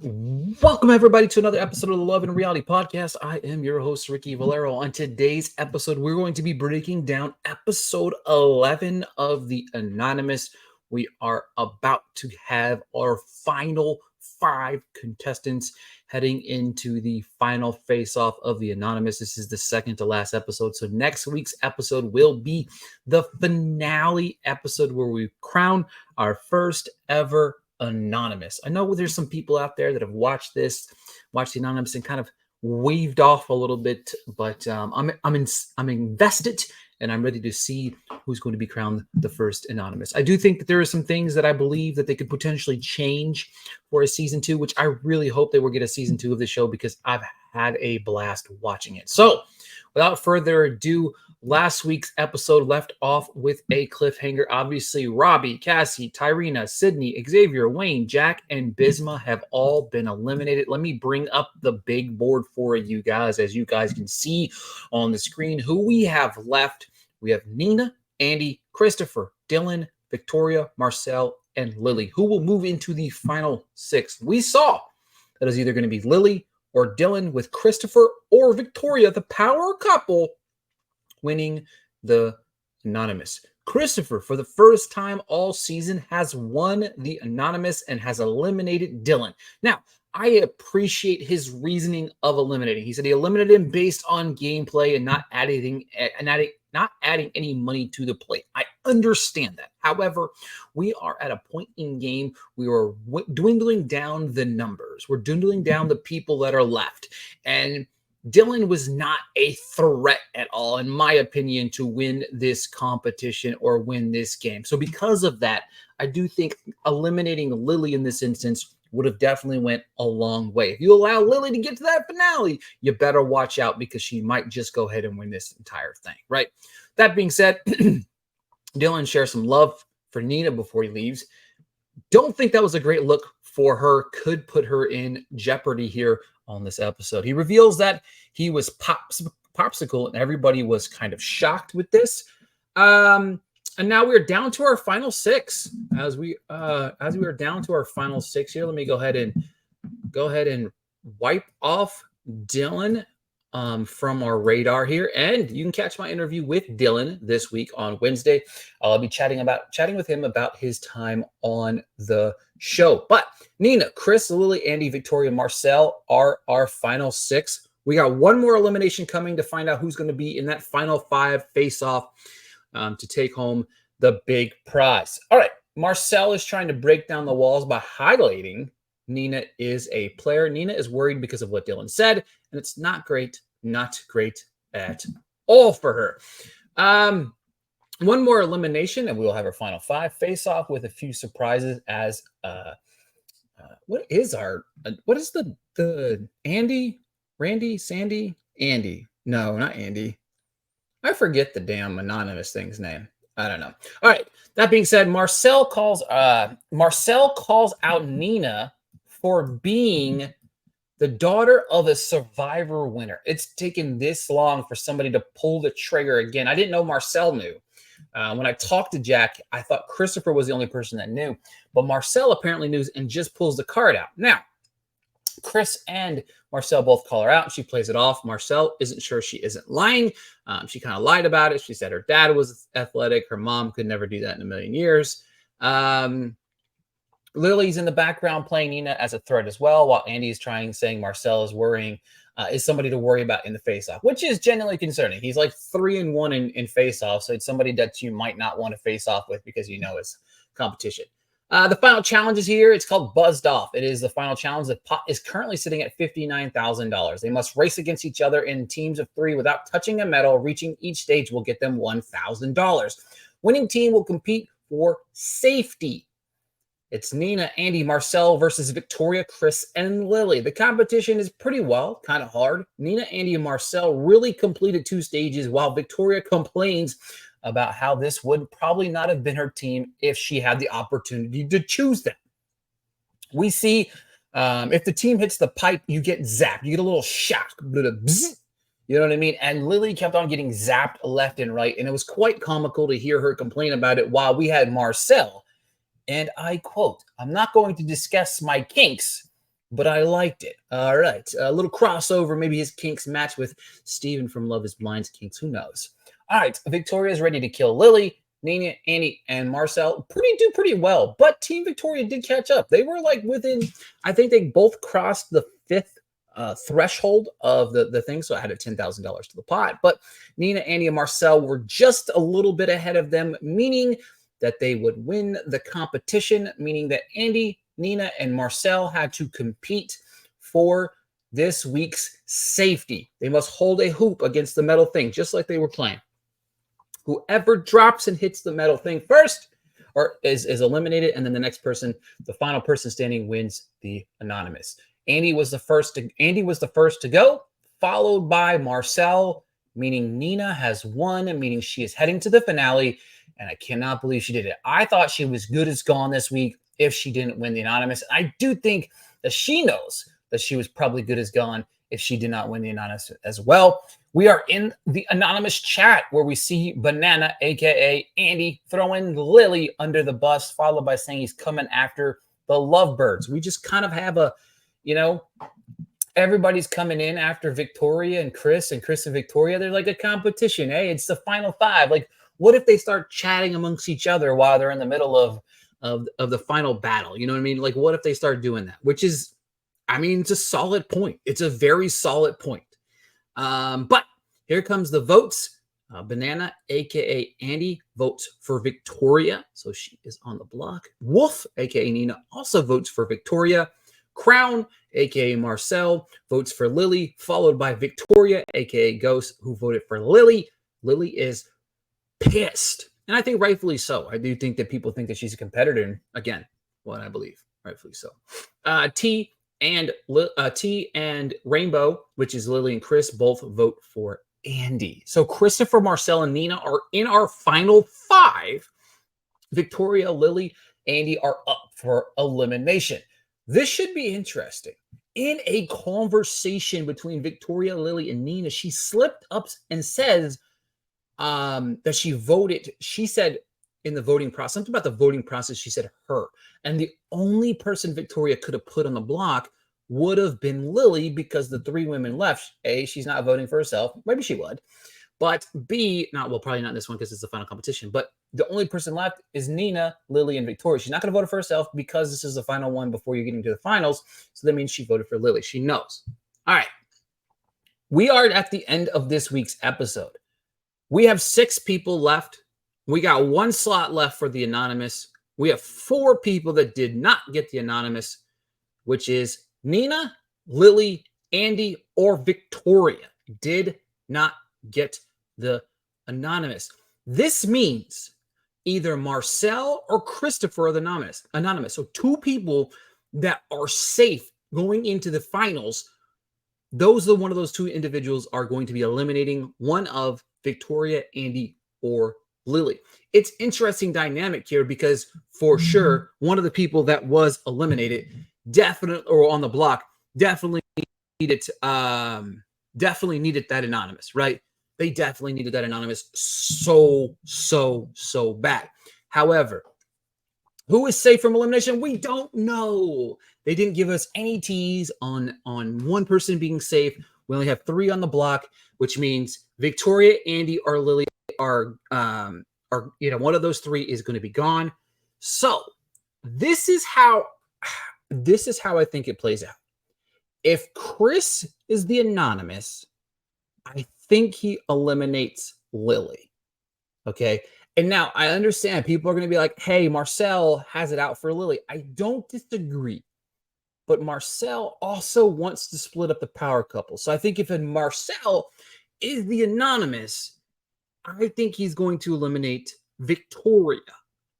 Welcome, everybody, to another episode of the Love and Reality Podcast. I am your host, Ricky Valero. On today's episode, we're going to be breaking down episode 11 of The Anonymous. We are about to have our final 5 contestants heading into the final face-off of The Anonymous. This is the second to last episode. So next week's episode will be the finale episode where we crown our first ever Anonymous. I know there's some people out there that have watched The Anonymous and kind of waved off a little bit, but I'm invested and I'm ready to see who's going to be crowned the first Anonymous. I do think that there are some things that I believe that they could potentially change for a season 2, which I really hope they will get a season 2 of the show because I've had a blast watching it. So without further ado, last week's episode left off with a cliffhanger. Obviously, Robbie, Cassie, Tyrina, Sydney, Xavier, Wayne, Jack, and Bisma have all been eliminated. Let me bring up the big board for you guys. As you guys can see on the screen, who we have left. We have Nina, Andy, Christopher, Dylan, Victoria, Marcel, and Lily, who will move into the final 6. We saw that is either going to be Lily or Dylan, with Christopher or Victoria, the power couple, winning the Anonymous. Christopher, for the first time all season, has won the Anonymous and has eliminated Dylan. Now, I appreciate his reasoning of eliminating. He said he eliminated him based on gameplay and not adding any money to the plate. I understand that. However, we are at a point in game we are dwindling down the numbers. We're dwindling down the people that are left. And Dylan was not a threat at all, in my opinion, to win this competition or win this game. So because of that, I do think eliminating Lily in this instance would have definitely went a long way. If you allow Lily to get to that finale, you better watch out because she might just go ahead and win this entire thing, right? That being said, Dylan shares some love for Nina before he leaves. Don't think that was a great look for her. Could put her in jeopardy here on this episode. He reveals that he was popsicle, and everybody was kind of shocked with this. And now we're down to our final 6. As we are down to our final 6 here, let me go ahead and wipe off Dylan from our radar here. And you can catch my interview with Dylan this week on Wednesday. I'll be chatting with him about his time on the show. But Nina, Chris, Lily, Andy, Victoria, Marcel are our final 6. We got one more elimination coming to find out who's going to be in that final 5 face-off to take home the big prize. All right, Marcel is trying to break down the walls by highlighting Nina is a player. Nina is worried because of what Dylan said, and it's not great at all for her. One more elimination, and we will have our final 5 face off with a few surprises. As what is the Andy, Randy, Sandy, Andy? No, not Andy. I forget the damn Anonymous thing's name. I don't know. All right. That being said, Marcel calls out Nina for being the daughter of a Survivor winner. It's taken this long for somebody to pull the trigger again. I didn't know Marcel knew. When I talked to Jack, I thought Christopher was the only person that knew, but Marcel apparently knew and just pulls the card out. Now, Chris and Marcel both call her out, and she plays it off. Marcel isn't sure she isn't lying. She kind of lied about it. She said her dad was athletic. Her mom could never do that in a million years. Lily's in the background playing Nina as a threat as well, while Andy is saying Marcel is worrying, is somebody to worry about in the face-off, which is genuinely concerning. He's like 3-1 in face-off, so it's somebody that you might not want to face off with because you know it's competition. The final challenge is here. It's called Buzzed Off. It is the final challenge. The pot is currently sitting at $59,000. They must race against each other in teams of 3 without touching a medal. Reaching each stage will get them $1,000. Winning team will compete for safety. It's Nina, Andy, Marcel versus Victoria, Chris, and Lily. The competition is pretty kind of hard. Nina, Andy, and Marcel really completed 2 stages, while Victoria complains about how this would probably not have been her team if she had the opportunity to choose them. We see if the team hits the pipe, you get zapped. You get a little shock. You know what I mean? And Lily kept on getting zapped left and right, and it was quite comical to hear her complain about it while we had Marcel. And I quote, "I'm not going to discuss my kinks but I liked it. All right. A little crossover. Maybe his kinks match with Steven from Love is Blind's kinks. Who knows? All right. Victoria's ready to kill Lily. Nina, Annie, and Marcel do pretty well, but Team Victoria did catch up. They were like within, I think they both crossed the fifth threshold of the thing, so I added $10,000 to the pot. But Nina, Annie, and Marcel were just a little bit ahead of them, meaning that they would win the competition, meaning that Andy, Nina, and Marcel had to compete for this week's safety. They must hold a hoop against the metal thing, just like they were playing. Whoever drops and hits the metal thing first or is eliminated, and then the next person, the final person standing, wins the anonymous. Andy was the first to go, followed by Marcel, meaning Nina has won, meaning she is heading to the finale, and I cannot believe she did it. I thought she was good as gone this week if she didn't win the anonymous. I do think that she knows that she was probably good as gone if she did not win the anonymous as well. We are in the anonymous chat where we see Banana, aka Andy, throwing Lily under the bus, followed by saying he's coming after the Lovebirds. We just kind of have a, everybody's coming in after Victoria and Chris and Victoria. They're like a competition. Hey, it's the final five. Like, what if they start chatting amongst each other while they're in the middle of the final battle? You know what I mean? Like, what if they start doing that? Which is, it's a solid point. It's a very solid point. But here comes the votes. Banana, aka Andy, votes for Victoria, so she is on the block. Wolf, aka Nina, also votes for Victoria. Crown, aka Marcel, votes for Lily, followed by Victoria, aka Ghost, who voted for Lily. Lily is pissed, and I think rightfully so. I do think that people think that she's a competitor, and again, what I believe, rightfully so. T and Rainbow, which is Lily and Chris, both vote for Andy. So Christopher, Marcel, and Nina are in our final five. Victoria, Lily, Andy are up for elimination. This should be interesting. In a conversation between Victoria, Lily, and Nina, she slipped up and says that she voted. She said in the voting process, something about the voting process, she said her. And the only person Victoria could have put on the block would have been Lily, because the three women left. A, she's not voting for herself. Maybe she would. But B, probably not in this one because it's the final competition. But the only person left is Nina, Lily, and Victoria. She's not going to vote for herself because this is the final one before you're getting to the finals. So that means she voted for Lily. She knows. All right. We are at the end of this week's episode. We have 6 people left. We got 1 slot left for the anonymous. We have 4 people that did not get the anonymous, which is Nina, Lily, Andy, or Victoria did not get the anonymous. This means either Marcel or Christopher are the anonymous. So 2 people that are safe going into the finals. One of those 2 individuals are going to be eliminating one of Victoria, Andy, or Lily. It's interesting dynamic here because for sure, one of the people that was eliminated definitely, or on the block, definitely needed that anonymous, right? They definitely needed that anonymous so bad. However, who is safe from elimination? We don't know. They didn't give us any tease on one person being safe. We only have 3 on the block, which means Victoria, Andy, or Lily are one of those 3 is going to be gone. So this is how I think it plays out. If Chris is the anonymous, I think he eliminates Lily. Okay. And now I understand people are going to be like, hey, Marcel has it out for Lily. I don't disagree. But Marcel also wants to split up the power couple. So I think if Marcel is the anonymous, I think he's going to eliminate Victoria.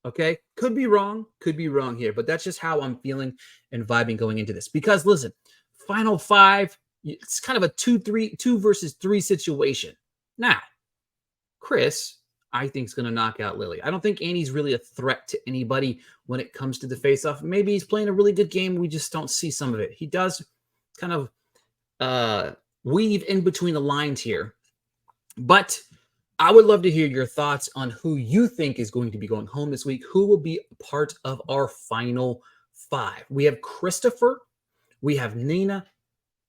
Okay. Could be wrong here, but that's just how I'm feeling and vibing going into this. Because listen, final 5, it's kind of a 2 versus 3 situation. Now, Chris, I think, is going to knock out Lily. I don't think Annie's really a threat to anybody when it comes to the face-off. Maybe he's playing a really good game. We just don't see some of it. He does kind of weave in between the lines here. But I would love to hear your thoughts on who you think is going to be going home this week. Who will be part of our final 5? We have Christopher, we have Nina,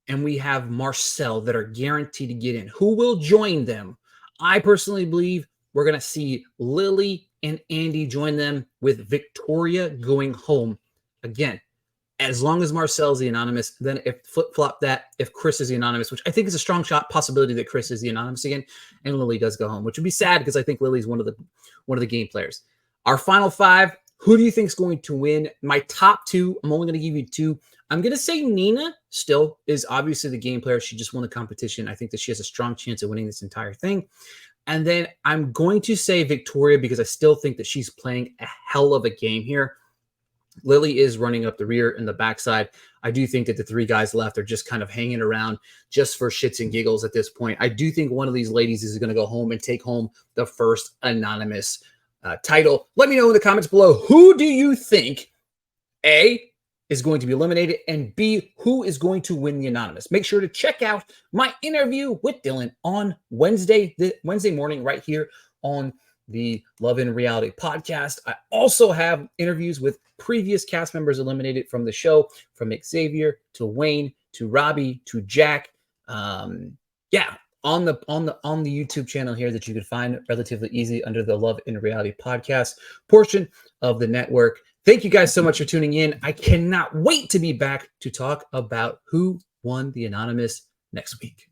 and we have Marcel that are guaranteed to get in. Who will join them? I personally believe we're going to see Lily and Andy join them, with Victoria going home. Again, as long as Marcel's the anonymous, then if flip-flop that, if Chris is the anonymous, which I think is a strong shot possibility that Chris is the anonymous again, and Lily does go home, which would be sad because I think Lily's one of the game players. Our final five, who do you think is going to win? My top two, I'm only going to give you two. I'm going to say Nina still is obviously the game player. She just won the competition. I think that she has a strong chance of winning this entire thing. And then I'm going to say Victoria because I still think that she's playing a hell of a game here. Lily is running up the rear and the backside. I do think that the three guys left are just kind of hanging around just for shits and giggles at this point. I do think one of these ladies is going to go home and take home the first anonymous title. Let me know in the comments below, who do you think, A, is going to be eliminated, and B, who is going to win the anonymous? Make sure to check out my interview with Dylan on Wednesday morning right here on the Love in Reality podcast. I also have interviews with previous cast members eliminated from the show, from Xavier to Wayne to Robbie to Jack. On the YouTube channel here that you can find relatively easy under the Love in Reality podcast portion of the network. Thank you guys so much for tuning in. I cannot wait to be back to talk about who won the anonymous next week.